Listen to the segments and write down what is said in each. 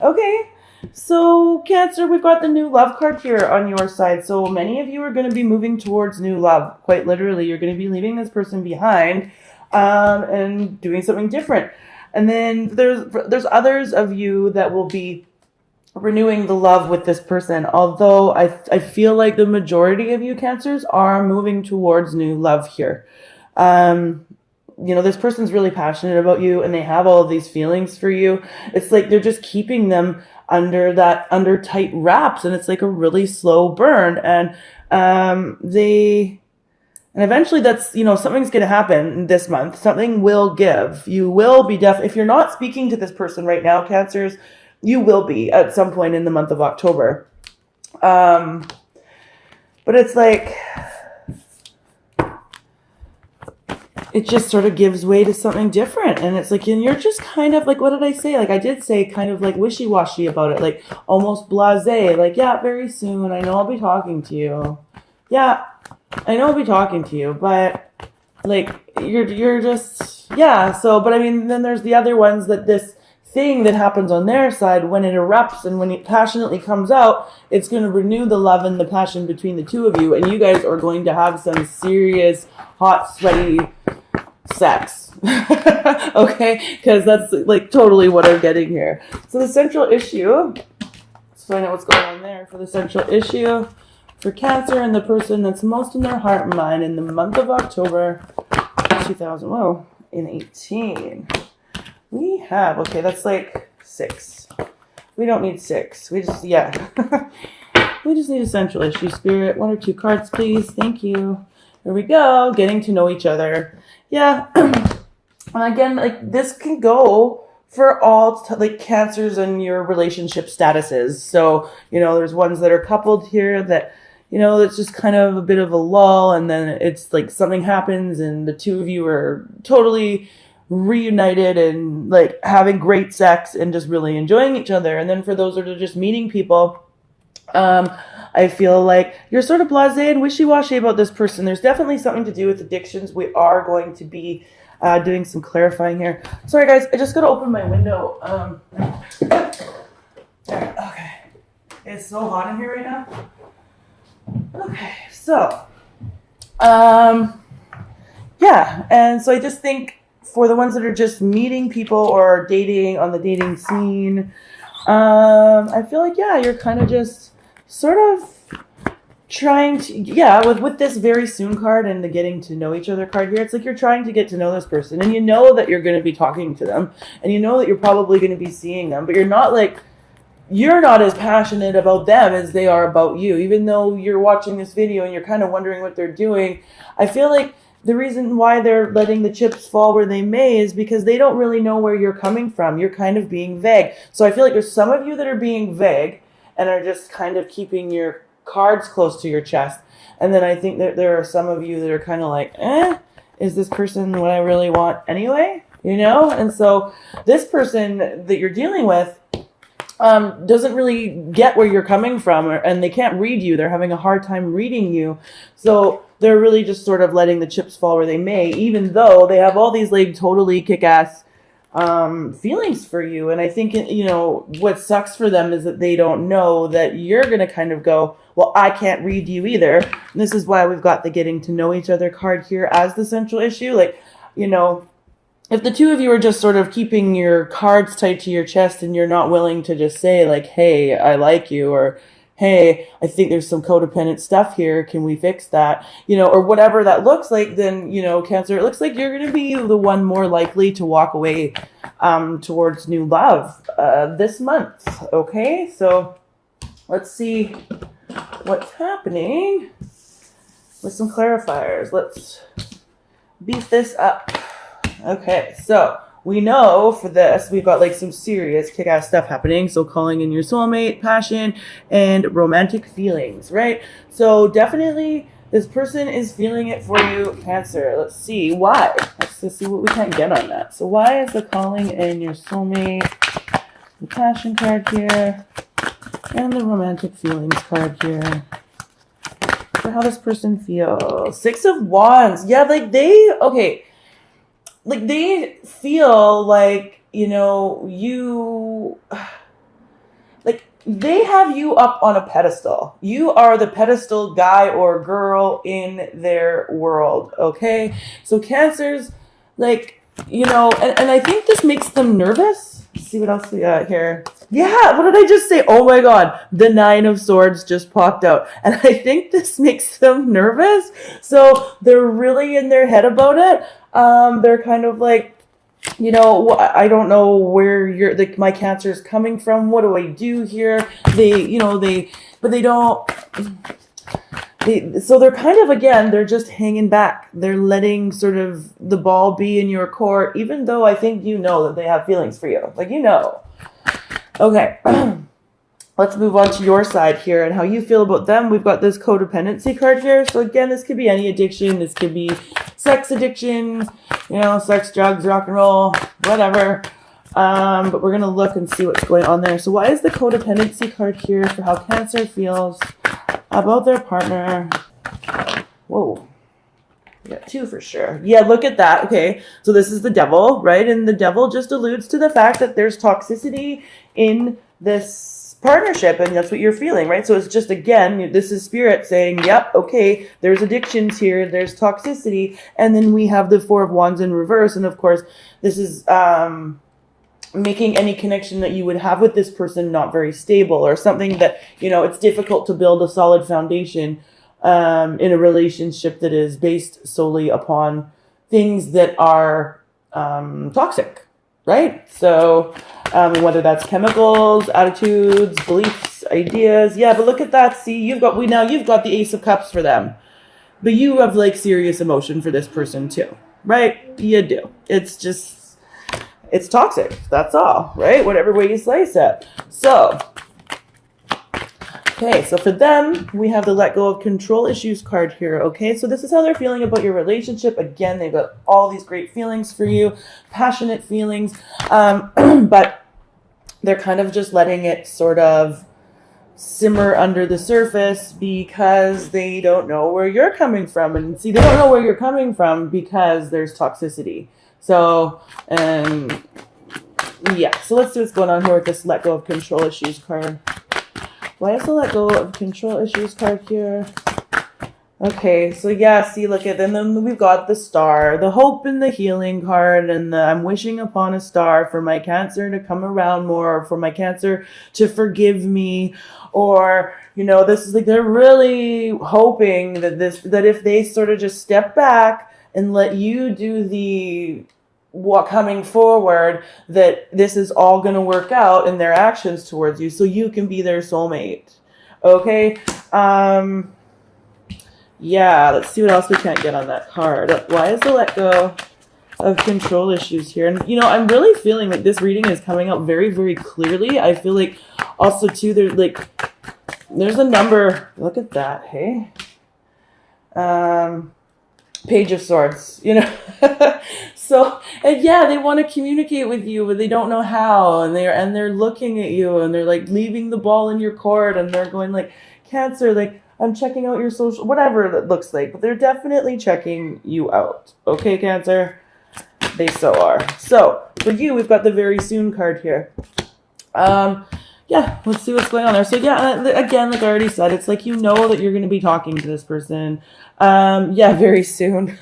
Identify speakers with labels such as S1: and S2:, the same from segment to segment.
S1: Okay. So, Cancer, we've got the new love card here on your side. So, many of you are going to be moving towards new love. Quite literally, you're going to be leaving this person behind and doing something different. And then there's others of you that will be renewing the love with this person. Although I feel like the majority of you Cancers are moving towards new love here. This person's really passionate about you and they have all of these feelings for you. It's like they're just keeping them under tight wraps, and it's like a really slow burn. And eventually that's, something's going to happen this month. Something will give. You will be if you're not speaking to this person right now, Cancers, you will be at some point in the month of October. But it's like, it just sort of gives way to something different. And it's like, and you're just kind of like, what did I say? Like, I did say kind of like wishy-washy about it, like almost blasé, like, yeah, very soon. I know I'll be talking to you. Yeah, I know I'll be talking to you, but like, you're just, yeah. So, but I mean, then there's the other ones that this thing that happens on their side, when it erupts and when it passionately comes out, it's going to renew the love and the passion between the two of you. And you guys are going to have some serious, hot, sweaty sex. Okay? Because that's like totally what I'm getting here. So the central issue, let's find out what's going on there for the central issue for Cancer and the person that's most in their heart and mind in the month of October 2018. We have, okay, that's like 6. We don't need 6. We just, yeah. We just need a central issue, Spirit. 1 or 2 cards, please. Thank you. Here we go. Getting to know each other. Yeah. And again, like, this can go for all, like, Cancers and your relationship statuses. So, there's ones that are coupled here that, it's just kind of a bit of a lull, and then it's like something happens and the two of you are totally reunited and like having great sex and just really enjoying each other. And then for those that are just meeting people, I feel like you're sort of blasé and wishy-washy about this person. There's definitely something to do with addictions. We are going to be doing some clarifying here. Sorry guys, I just gotta open my window. Okay, it's so hot in here right now. Okay, so yeah, and so I just think for the ones that are just meeting people or dating on the dating scene, I feel like, yeah, you're kind of just sort of trying to, yeah, with this very soon card and the getting to know each other card here, it's like you're trying to get to know this person, and you know that you're going to be talking to them, and you know that you're probably going to be seeing them, but you're not as passionate about them as they are about you. Even though you're watching this video and you're kind of wondering what they're doing, I feel like the reason why they're letting the chips fall where they may is because they don't really know where you're coming from. You're kind of being vague. So I feel like there's some of you that are being vague and are just kind of keeping your cards close to your chest. And then I think that there are some of you that are kind of like, is this person what I really want anyway? And so this person that you're dealing with doesn't really get where you're coming from, and they can't read you. They're having a hard time reading you. So they're really just sort of letting the chips fall where they may, even though they have all these like totally kick-ass feelings for you. And I think, what sucks for them is that they don't know that you're going to kind of go, well, I can't read you either. And this is why we've got the getting to know each other card here as the central issue. Like, if the two of you are just sort of keeping your cards tight to your chest and you're not willing to just say like, hey, I like you, or hey, I think there's some codependent stuff here, can we fix that? Or whatever that looks like, then, Cancer, it looks like you're going to be the one more likely to walk away towards new love this month. Okay, so let's see what's happening with some clarifiers. Let's beef this up. Okay, so we know for this, we've got like some serious kick-ass stuff happening. So calling in your soulmate, passion, and romantic feelings, right? So definitely this person is feeling it for you, Cancer. Let's see why. Let's just see what we can get on that. So why is the calling in your soulmate, the passion card here, and the romantic feelings card here? For how this person feels. 6 of Wands. Yeah, like they feel like, they have you up on a pedestal. You are the pedestal guy or girl in their world, okay? So Cancers, like, you know, and I think this makes them nervous. Let's see what else we got here. Yeah, what did I just say? Oh my God, the 9 of Swords just popped out. And I think this makes them nervous. So they're really in their head about it. They're kind of like, you know, I don't know where my Cancer is coming from. What do I do here? So they're kind of, again, they're just hanging back. They're letting sort of the ball be in your court, even though I think you know that they have feelings for you. Like, you know. Okay. Let's move on to your side here and how you feel about them. We've got this codependency card here. So again, this could be any addiction. This could be sex addiction, you know, sex, drugs, rock and roll, whatever. But we're going to look and see what's going on there. So why is the codependency card here for how Cancer feels about their partner? Whoa. We got 2 for sure. Yeah, look at that. Okay, so this is the devil, right? And the devil just alludes to the fact that there's toxicity in this partnership, and that's what you're feeling, right? So it's just, again, this is spirit saying, yep, okay, there's addictions here, there's toxicity, and then we have the 4 of Wands in reverse, and of course, this is making any connection that you would have with this person not very stable, or something that, you know, it's difficult to build a solid foundation in a relationship that is based solely upon things that are toxic, right? So whether that's chemicals, attitudes, beliefs, ideas. Yeah, but look at that. See, you've got the Ace of Cups for them. But you have like serious emotion for this person too, right? You do. It's just, it's toxic. That's all, right? Whatever way you slice it. So, okay, so for them, we have the let go of control issues card here, okay? So this is how they're feeling about your relationship. Again, they've got all these great feelings for you, passionate feelings, but they're kind of just letting it sort of simmer under the surface because they don't know where you're coming from. And see, they don't know where you're coming from because there's toxicity. So, yeah, so let's see what's going on here with this let go of control issues card. Why is the let go of control issues card here? Okay, so yeah, see, look at them. Then we've got the star, the hope and the healing card, and the I'm wishing upon a star for my Cancer to come around more, or for my Cancer to forgive me, or, you know, this is like they're really hoping that if they sort of just step back and let you do the coming forward, that this is all going to work out in their actions towards you, so you can be their soulmate. Okay. Yeah, let's see what else we can't get on that card. Why is the let go of control issues here? And, you know, I'm really feeling like this reading is coming out very, very clearly. I feel like also, too, there's a number. Look at that, hey? Page of Swords, you know? So, and yeah, they want to communicate with you, but they don't know how, and they're looking at you, and they're, like, leaving the ball in your court, and they're going, like, Cancer, like, I'm checking out your social, whatever it looks like, but they're definitely checking you out. Okay, Cancer? They so are. So, for you, we've got the very soon card here. Yeah, let's see what's going on there. So, yeah, again, like I already said, it's like you know that you're going to be talking to this person. Yeah, very soon.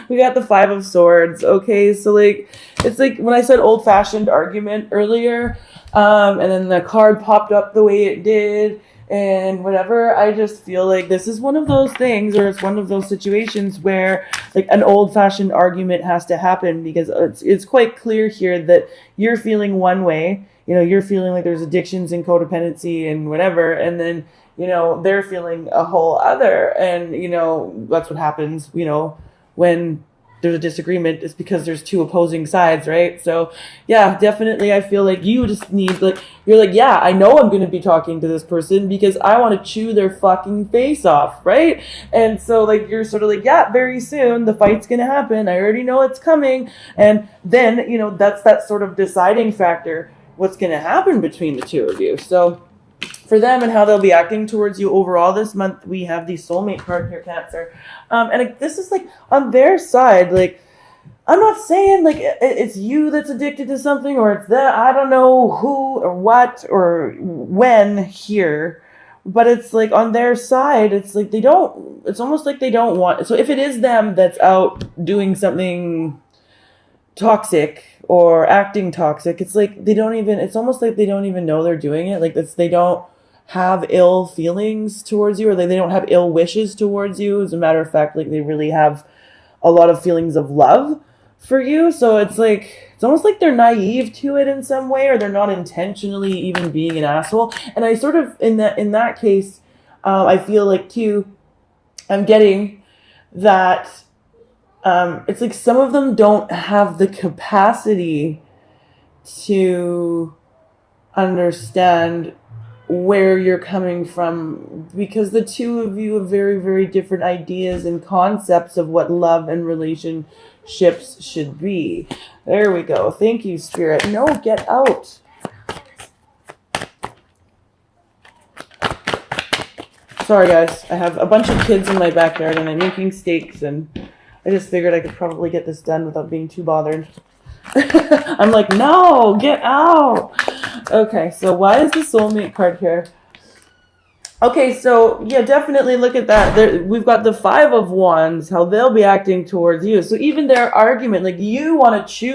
S1: We got the 5 of Swords. Okay, so, like, it's like when I said old-fashioned argument earlier, and then the card popped up the way it did, and whatever, I just feel like this is one of those things, or it's one of those situations where, like, an old-fashioned argument has to happen, because it's quite clear here that you're feeling one way. You know, you're feeling like there's addictions and codependency and whatever, and then, you know, they're feeling a whole other, and, you know, that's what happens, you know, when there's a disagreement. It's because there's 2 opposing sides, right? So, yeah, definitely I feel like you just need, like, you're like, yeah, I know I'm going to be talking to this person because I want to chew their fucking face off, right? And so, like, you're sort of like, yeah, very soon the fight's going to happen. I already know it's coming. And then, you know, that's that sort of deciding factor, what's going to happen between the 2 of you. So, for them and how they'll be acting towards you overall this month, we have the soulmate card here, Cancer. And this is like on their side, like I'm not saying like it's you that's addicted to something or it's that. I don't know who or what or when here. But it's like on their side, it's like it's almost like they don't want. So if it is them that's out doing something toxic or acting toxic, it's like it's almost like they don't even know they're doing it. Like they don't have ill feelings towards you or they don't have ill wishes towards you. As a matter of fact, like they really have a lot of feelings of love for you. So it's like, it's almost like they're naive to it in some way, or they're not intentionally even being an asshole. And I sort of, in that case, I feel like too, I'm getting that, it's like some of them don't have the capacity to understand where you're coming from, because the two of you have very, very different ideas and concepts of what love and relationships should be. There we go. Thank you, Spirit. No, get out. Sorry, guys. I have a bunch of kids in my backyard and I'm making steaks, and I just figured I could probably get this done without being too bothered. I'm like, no, get out. Okay, so why is the soulmate card here? Okay, so yeah, definitely look at that. We've got the 5 of Wands, how they'll be acting towards you. So even their argument, like you want to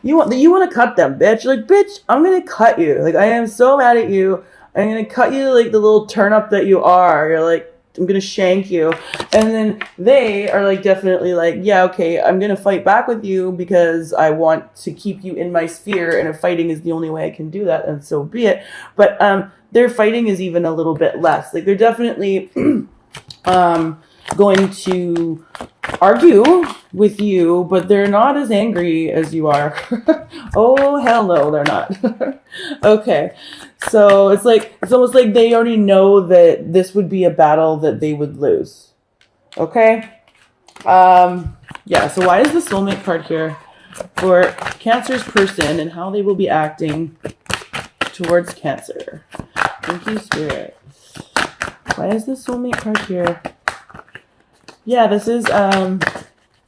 S1: you want to cut them, bitch. Like, bitch, I'm gonna cut you. Like, I am so mad at you. I'm gonna cut you like the little turnip that you are. You're like, I'm gonna shank you. And then they are like definitely like, yeah, okay, I'm gonna fight back with you because I want to keep you in my sphere, and if fighting is the only way I can do that, and so be it. But their fighting is even a little bit less. Like, they're definitely going to argue with you, but they're not as angry as you are. Oh, hell no, they're not. Okay. So it's almost like they already know that this would be a battle that they would lose. Okay? Yeah, so why is the soulmate card here for Cancer's person and how they will be acting towards Cancer? Thank you, Spirit. Why is the soulmate card here? Yeah, this is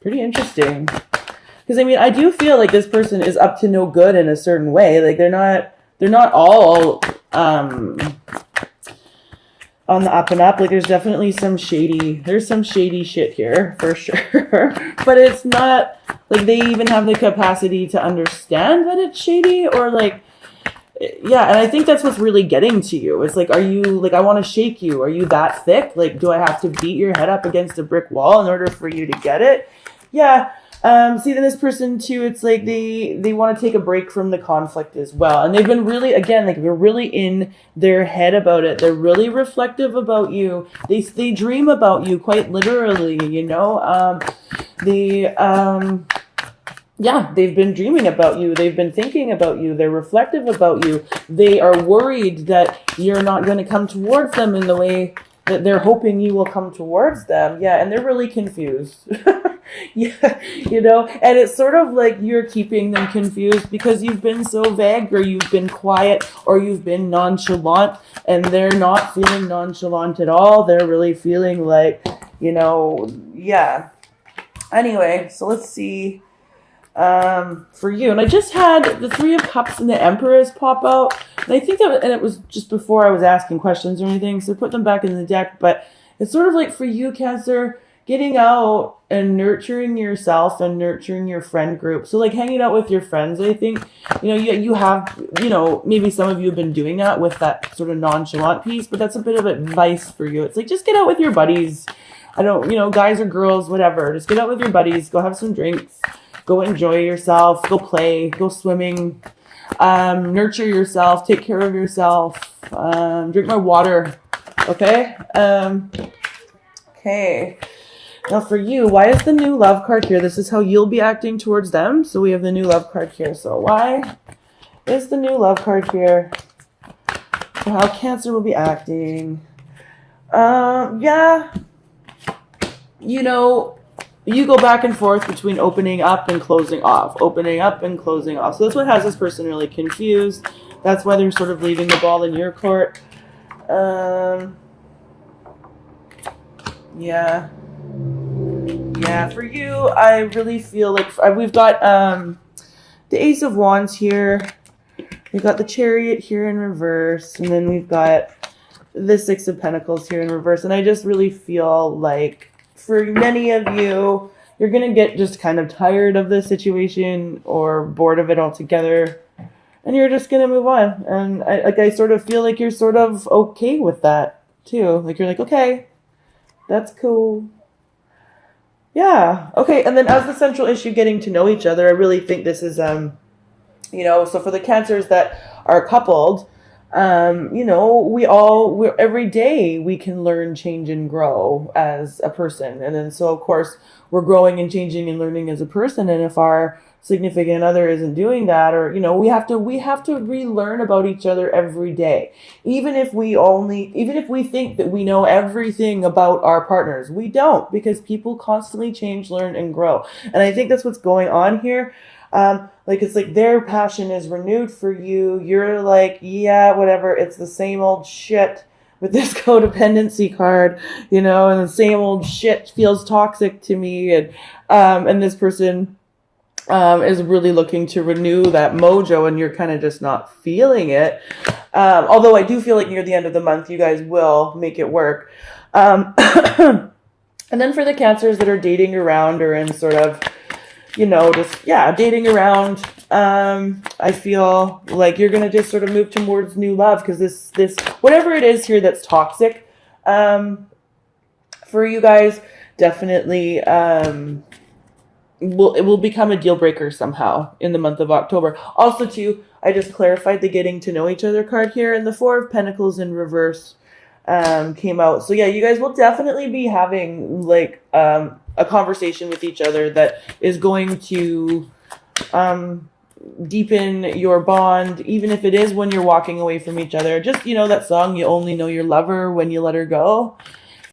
S1: pretty interesting. Because, I mean, I do feel like this person is up to no good in a certain way. Like, they're not all on the up and up. Like, there's definitely some shady shit here, for sure. But it's not like they even have the capacity to understand that it's shady, or like, yeah, and I think that's what's really getting to you. It's like, are you, like, I want to shake you. Are you that thick? Like, do I have to beat your head up against a brick wall in order for you to get it? Yeah. See, then this person too, it's like they want to take a break from the conflict as well. And they've been really, again, like, they're really in their head about it. They're really reflective about you. They dream about you quite literally, you know. Yeah, they've been dreaming about you. They've been thinking about you. They're reflective about you. They are worried that you're not going to come towards them in the way that they're hoping you will come towards them. Yeah, and they're really confused. Yeah, you know, and it's sort of like you're keeping them confused because you've been so vague, or you've been quiet, or you've been nonchalant, and they're not feeling nonchalant at all. They're really feeling like, you know, yeah. Anyway, so let's see for you. And I just had the 3 of Cups and the Empress pop out. And I think that, and it was just before I was asking questions or anything, so I put them back in the deck. But it's sort of like for you, Cancer, getting out and nurturing yourself and nurturing your friend group. So like hanging out with your friends, I think, you know, you have, you know, maybe some of you have been doing that with that sort of nonchalant piece, but that's a bit of advice for you. It's like, just get out with your buddies. I don't, you know, guys or girls, whatever. Just get out with your buddies, go have some drinks, go enjoy yourself, go play, go swimming, nurture yourself, take care of yourself, drink more water. Okay? Okay. Now for you, why is the new love card here? This is how you'll be acting towards them. So we have the new love card here. So why is the new love card here? For how Cancer will be acting. Yeah. You know, you go back and forth between opening up and closing off. Opening up and closing off. So that's what has this person really confused. That's why they're sort of leaving the ball in your court. Yeah. Yeah, for you, I really feel like we've got the Ace of Wands here. We've got the Chariot here in reverse, and then we've got the Six of Pentacles here in reverse. And I just really feel like for many of you, you're going to get just kind of tired of the situation or bored of it altogether. And you're just going to move on. And I sort of feel like you're sort of okay with that too. Like you're like, okay, that's cool. Yeah. Okay. And then as the central issue, getting to know each other, I really think this is, so for the Cancers that are coupled, we're every day we can learn, change, and grow as a person. And then so of course we're growing and changing and learning as a person. And if our significant other isn't doing that, or we have to relearn about each other every day. Even if we think that we know everything about our partners, we don't, because people constantly change, learn, and grow. And I think that's what's going on here. It's like their passion is renewed for you. You're like, yeah, whatever. It's the same old shit with this codependency card, and the same old shit feels toxic to me. And this person is really looking to renew that mojo, and you're kind of just not feeling it. Although I do feel like near the end of the month, you guys will make it work. And then for the Cancers that are dating around or in sort of, dating around, I feel like you're going to just sort of move towards new love, because this, whatever it is here that's toxic, for you guys, definitely, it will become a deal breaker somehow in the month of October. Also, too, I just clarified the getting to know each other card here, and the Four of Pentacles in reverse came out. So yeah, you guys will definitely be having a conversation with each other that is going to deepen your bond, even if it is when you're walking away from each other. Just, that song, you only know your lover when you let her go.